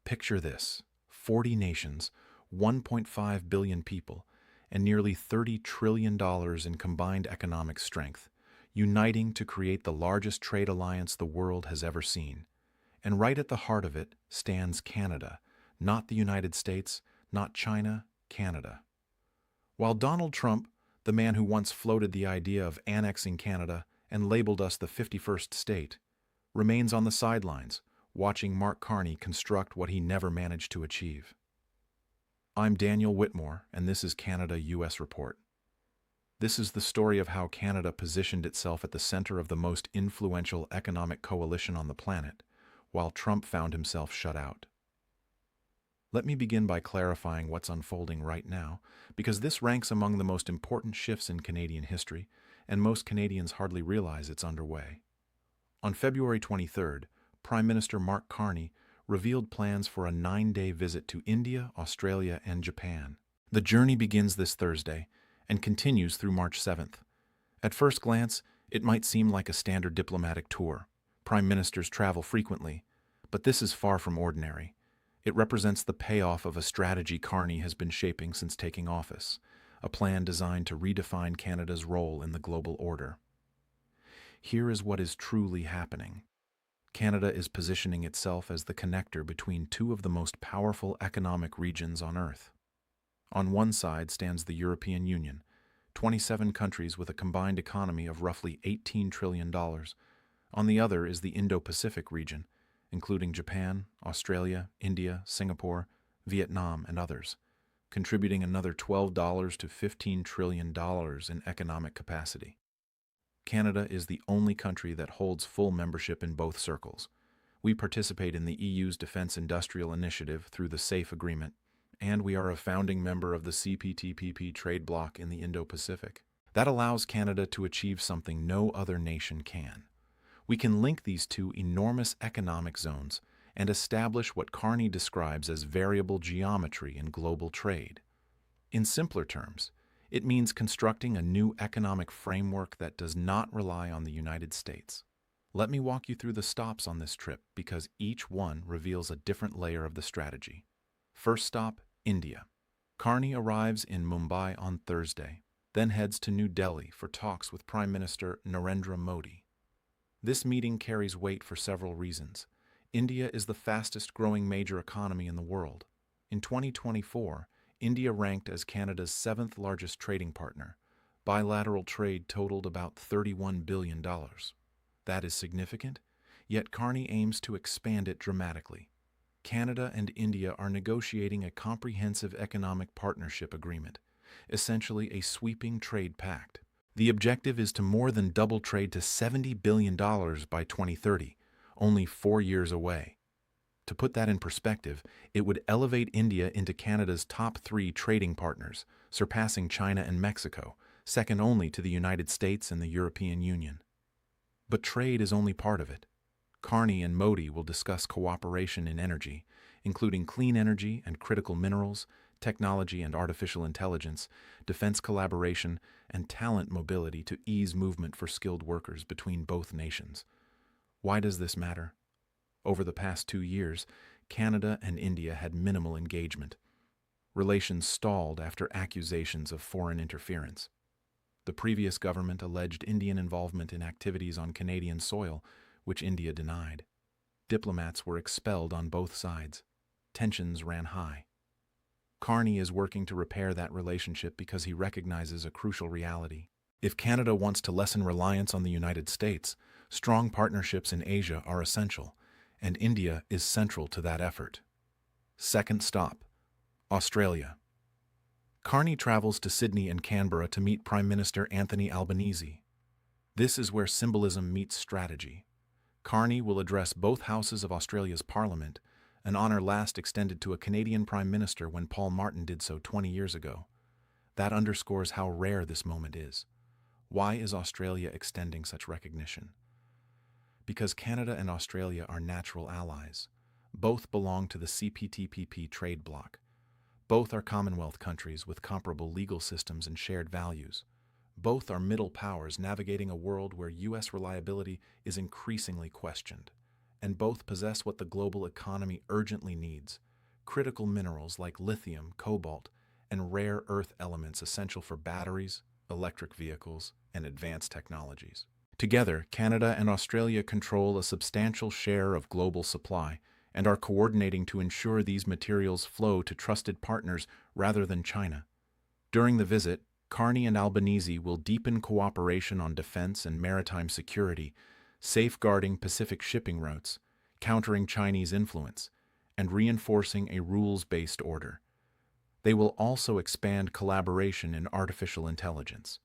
Picture this: 40 nations, 1.5 billion people, and nearly $30 trillion in combined economic strength, uniting to create the largest trade alliance the world has ever seen. And right at the heart of it stands Canada, not the United States, not China, Canada. While Donald Trump, the man who once floated the idea of annexing Canada and labeled us the 51st state, remains on the sidelines, watching Mark Carney construct what he never managed to achieve. I'm Daniel Whitmore, and this is Canada-US Report. This is the story of how Canada positioned itself at the center of the most influential economic coalition on the planet, while Trump found himself shut out. Let me begin by clarifying what's unfolding right now, because this ranks among the most important shifts in Canadian history, and most Canadians hardly realize it's underway. On February 23rd, Prime Minister Mark Carney revealed plans for a 9-day visit to India, Australia, and Japan. The journey begins this Thursday and continues through March 7th. At first glance, it might seem like a standard diplomatic tour. Prime ministers travel frequently, but this is far from ordinary. It represents the payoff of a strategy Carney has been shaping since taking office, a plan designed to redefine Canada's role in the global order. Here is what is truly happening. Canada is positioning itself as the connector between two of the most powerful economic regions on Earth. On one side stands the European Union, 27 countries with a combined economy of roughly $18 trillion. On the other is the Indo-Pacific region, including Japan, Australia, India, Singapore, Vietnam, and others, contributing another $12 to $15 trillion in economic capacity. Canada is the only country that holds full membership in both circles. We participate in the EU's Defence Industrial Initiative through the SAFE Agreement, and we are a founding member of the CPTPP trade bloc in the Indo-Pacific. That allows Canada to achieve something no other nation can. We can link these two enormous economic zones and establish what Carney describes as variable geometry in global trade. In simpler terms, it means constructing a new economic framework that does not rely on the United States. Let me walk you through the stops on this trip because each one reveals a different layer of the strategy. First stop, India. Carney arrives in Mumbai on Thursday, then heads to New Delhi for talks with Prime Minister Narendra Modi. This meeting carries weight for several reasons. India is the fastest-growing major economy in the world. In 2024, India ranked as Canada's 7th largest trading partner. Bilateral trade totaled about $31 billion. That is significant, yet Carney aims to expand it dramatically. Canada and India are negotiating a comprehensive economic partnership agreement, essentially a sweeping trade pact. The objective is to more than double trade to $70 billion by 2030, only 4 years away. To put that in perspective, it would elevate India into Canada's top 3 trading partners, surpassing China and Mexico, second only to the United States and the European Union. But trade is only part of it. Carney and Modi will discuss cooperation in energy, including clean energy and critical minerals, technology and artificial intelligence, defense collaboration, and talent mobility to ease movement for skilled workers between both nations. Why does this matter? Over the past 2 years, Canada and India had minimal engagement. Relations stalled after accusations of foreign interference. The previous government alleged Indian involvement in activities on Canadian soil, which India denied. Diplomats were expelled on both sides. Tensions ran high. Carney is working to repair that relationship because he recognizes a crucial reality. If Canada wants to lessen reliance on the United States, strong partnerships in Asia are essential, and India is central to that effort. Second stop, Australia. Carney travels to Sydney and Canberra to meet Prime Minister Anthony Albanese. This is where symbolism meets strategy. Carney will address both houses of Australia's Parliament, an honor last extended to a Canadian Prime Minister when Paul Martin did so 20 years ago. That underscores how rare this moment is. Why is Australia extending such recognition? Because Canada and Australia are natural allies. Both belong to the CPTPP trade bloc. Both are Commonwealth countries with comparable legal systems and shared values. Both are middle powers navigating a world where U.S. reliability is increasingly questioned. and both possess what the global economy urgently needs: critical minerals like lithium, cobalt, and rare earth elements essential for batteries, electric vehicles, and advanced technologies. Together, Canada and Australia control a substantial share of global supply and are coordinating to ensure these materials flow to trusted partners rather than China. During the visit, Carney and Albanese will deepen cooperation on defense and maritime security, safeguarding Pacific shipping routes, countering Chinese influence, and reinforcing a rules-based order. They will also expand collaboration in artificial intelligence.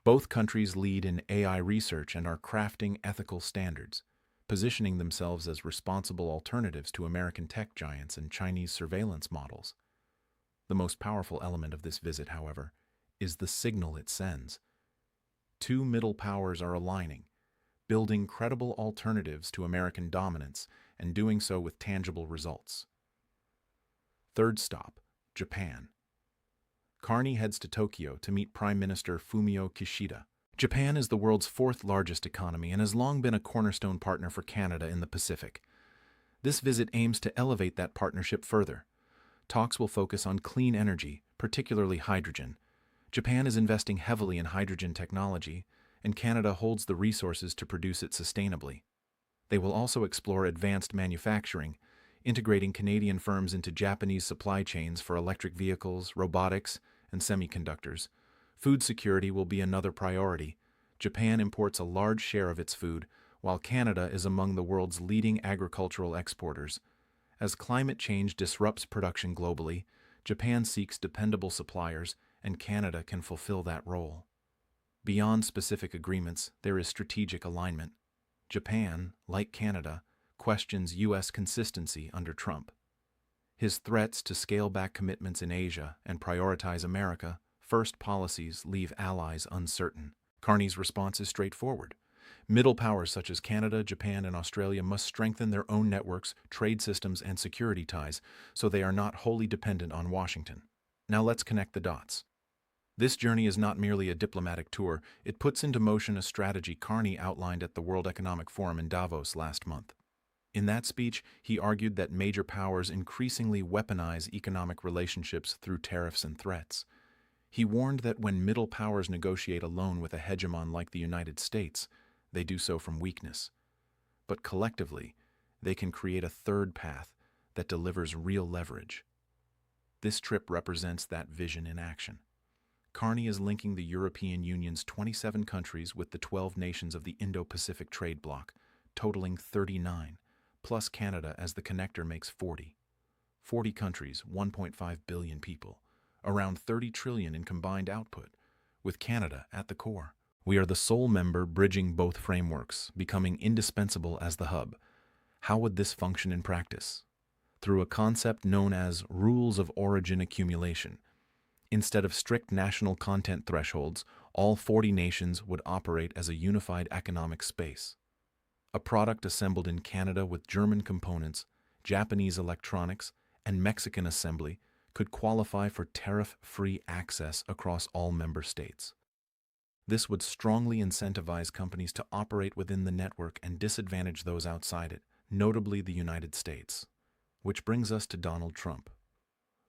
Both countries lead in AI research and are crafting ethical standards, positioning themselves as responsible alternatives to American tech giants and Chinese surveillance models. The most powerful element of this visit, however, is the signal it sends. Two middle powers are aligning, building credible alternatives to American dominance and doing so with tangible results. Third stop, Japan. Carney heads to Tokyo to meet Prime Minister Fumio Kishida. Japan is the world's fourth largest economy and has long been a cornerstone partner for Canada in the Pacific. This visit aims to elevate that partnership further. Talks will focus on clean energy, particularly hydrogen. Japan is investing heavily in hydrogen technology, and Canada holds the resources to produce it sustainably. They will also explore advanced manufacturing, integrating Canadian firms into Japanese supply chains for electric vehicles, robotics, and semiconductors. Food security will be another priority. Japan imports a large share of its food, while Canada is among the world's leading agricultural exporters. As climate change disrupts production globally, Japan seeks dependable suppliers, and Canada can fulfill that role. Beyond specific agreements, there is strategic alignment. Japan, like Canada, questions U.S. consistency under Trump. His threats to scale back commitments in Asia and prioritize America first policies leave allies uncertain. Carney's response is straightforward. Middle powers such as Canada, Japan, and Australia must strengthen their own networks, trade systems, and security ties so they are not wholly dependent on Washington. Now let's connect the dots. This journey is not merely a diplomatic tour, it puts into motion a strategy Carney outlined at the World Economic Forum in Davos last month. In that speech, he argued that major powers increasingly weaponize economic relationships through tariffs and threats. He warned that when middle powers negotiate alone with a hegemon like the United States, they do so from weakness. But collectively, they can create a third path that delivers real leverage. This trip represents that vision in action. Carney is linking the European Union's 27 countries with the 12 nations of the Indo-Pacific trade bloc, totaling 39, plus Canada as the connector makes 40. 40 countries, 1.5 billion people, around 30 trillion in combined output, with Canada at the core. We are the sole member bridging both frameworks, becoming indispensable as the hub. How would this function in practice? Through a concept known as rules of origin accumulation. Instead of strict national content thresholds, all 40 nations would operate as a unified economic space. A product assembled in Canada with German components, Japanese electronics, and Mexican assembly could qualify for tariff-free access across all member states. This would strongly incentivize companies to operate within the network and disadvantage those outside it, notably the United States. Which brings us to Donald Trump.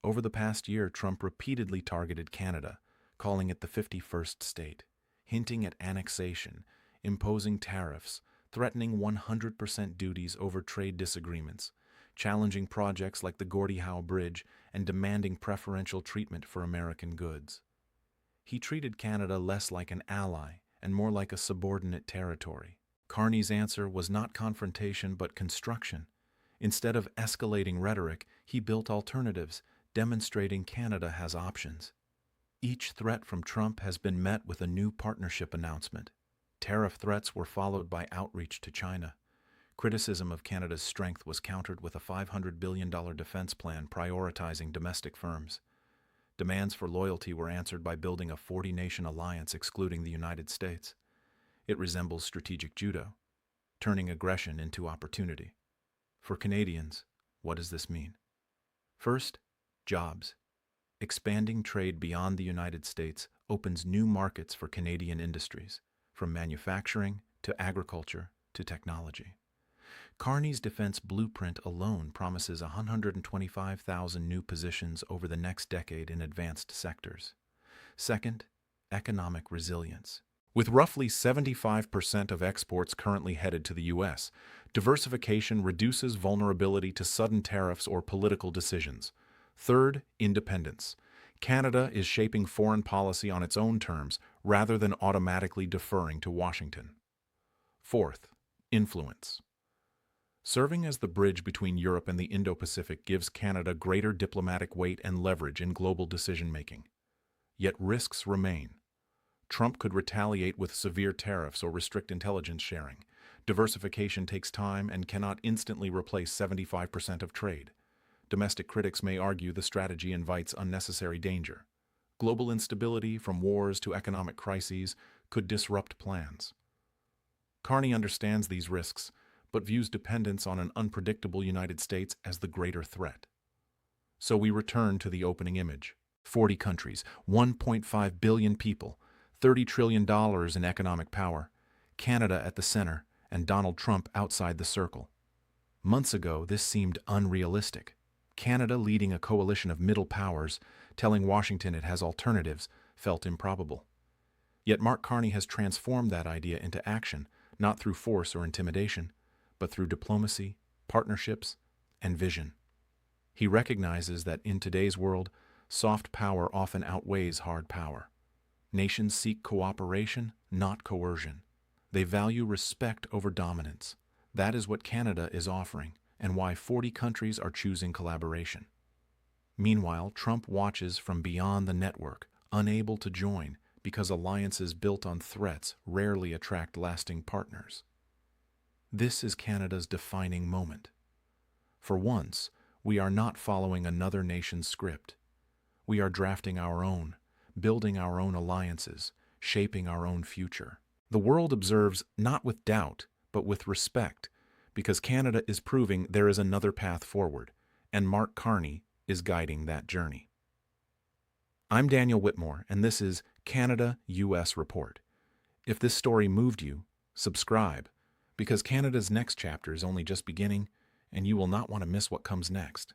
Over the past year, Trump repeatedly targeted Canada, calling it the 51st state, hinting at annexation, imposing tariffs, threatening 100% duties over trade disagreements, challenging projects like the Gordie Howe Bridge, and demanding preferential treatment for American goods. He treated Canada less like an ally and more like a subordinate territory. Carney's answer was not confrontation but construction. Instead of escalating rhetoric, he built alternatives, demonstrating Canada has options. Each threat from Trump has been met with a new partnership announcement. Tariff threats were followed by outreach to China. Criticism of Canada's strength was countered with a $500 billion defense plan prioritizing domestic firms. Demands for loyalty were answered by building a 40-nation alliance excluding the United States. It resembles strategic judo, turning aggression into opportunity. For Canadians, what does this mean? First, jobs. Expanding trade beyond the United States opens new markets for Canadian industries, from manufacturing to agriculture to technology. Carney's defense blueprint alone promises 125,000 new positions over the next decade in advanced sectors. Second, economic resilience. With roughly 75% of exports currently headed to the U.S., diversification reduces vulnerability to sudden tariffs or political decisions. Third, independence. Canada is shaping foreign policy on its own terms rather than automatically deferring to Washington. Fourth, influence. Serving as the bridge between Europe and the Indo-Pacific gives Canada greater diplomatic weight and leverage in global decision-making. Yet risks remain. Trump could retaliate with severe tariffs or restrict intelligence sharing. Diversification takes time and cannot instantly replace 75% of trade. Domestic critics may argue the strategy invites unnecessary danger. Global instability, from wars to economic crises, could disrupt plans. Carney understands these risks, but views dependence on an unpredictable United States as the greater threat. So we return to the opening image. 40 countries, 1.5 billion people, $30 trillion in economic power, Canada at the center, and Donald Trump outside the circle. Months ago, this seemed unrealistic. Canada leading a coalition of middle powers, telling Washington it has alternatives, felt improbable. Yet Mark Carney has transformed that idea into action, not through force or intimidation, but through diplomacy, partnerships, and vision. He recognizes that in today's world, soft power often outweighs hard power. Nations seek cooperation, not coercion. They value respect over dominance. That is what Canada is offering, and why 40 countries are choosing collaboration. Meanwhile, Trump watches from beyond the network, unable to join, because alliances built on threats rarely attract lasting partners. This is Canada's defining moment. For once, we are not following another nation's script. We are drafting our own, building our own alliances, shaping our own future. The world observes not with doubt, but with respect, because Canada is proving there is another path forward, and Mark Carney is guiding that journey. I'm Daniel Whitmore, and this is Canada-US Report. If this story moved you, subscribe, because Canada's next chapter is only just beginning, and you will not want to miss what comes next.